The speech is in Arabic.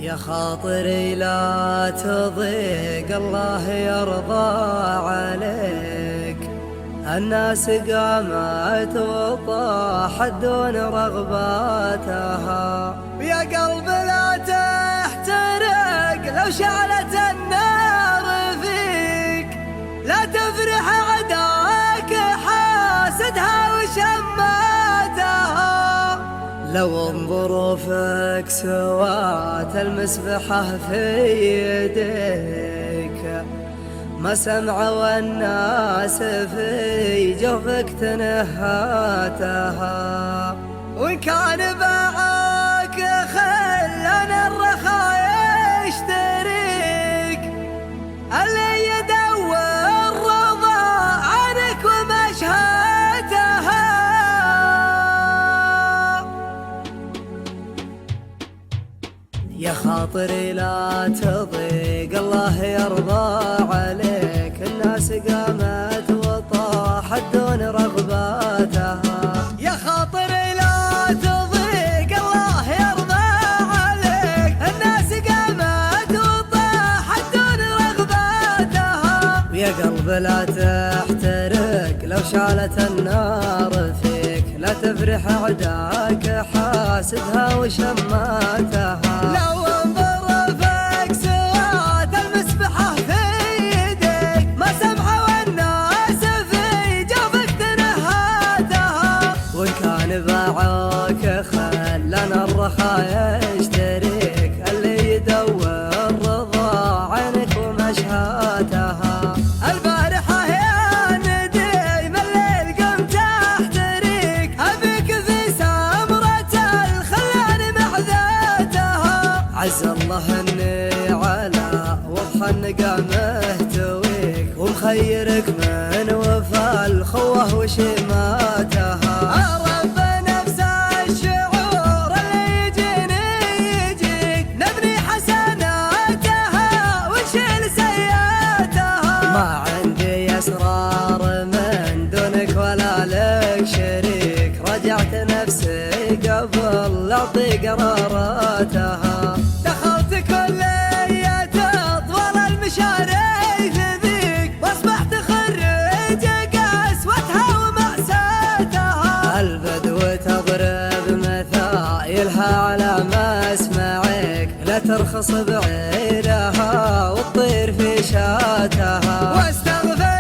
يا خاطري لا تضيق، الله يرضى عليك. الناس قامت وطاحت دون رغباتها، يا قلب لا تحترق لو شعلت النار فيك. لا تفرح عداك حاسدها وشماتها، لو ظروفك سوات المسبحة في يديك. ما سمعوا الناس في جوفك تنهاتها، وإن كان باعك خلنا الرخاء يشتريك. اللي يدور رضا عنك ومشهاتها. يا خاطري لا تضيق، الله يرضى عليك. الناس قامت وطاحت دون رغباتها، يا خاطري لا تضيق، الله يرضى عليك. الناس قامت وطاحت دون رغباتها، ويا قلب لا تحترق لو شعلت النار فيك. لا تفرح عداك حاسدها وشماتها، لو ظروفك سوات المسبحة في يديك. ما سمعوا الناس في جوفك تنهاتها، وإن كان باعوك خلنا الرخاء يشتريك. اللي يدور رضا عنك ومشهاتها. البارحة يا نديم الليل قمت احتريك، أبيك في سمرة الخلان محذاتها. عز الله اني على وضح النقا مهتويك، ومخيرك من وفا الخوة وشماتها. رب نفس الشعور اللي يجيني يجيك، نبني حسناتها ونشيل سيئاتها. ما عندي أسرار من دونك ولا لك شريك، رجعت نفسي قبل لا أعطي قراراتها. دخلت كلية طول المشاريع ذيك، واصبحت خريج قسوتها ومأساتها. البدو تضرب مثايلها على مسمعك، لا ترخص بعيرها وتطير في شاتها. واستغفر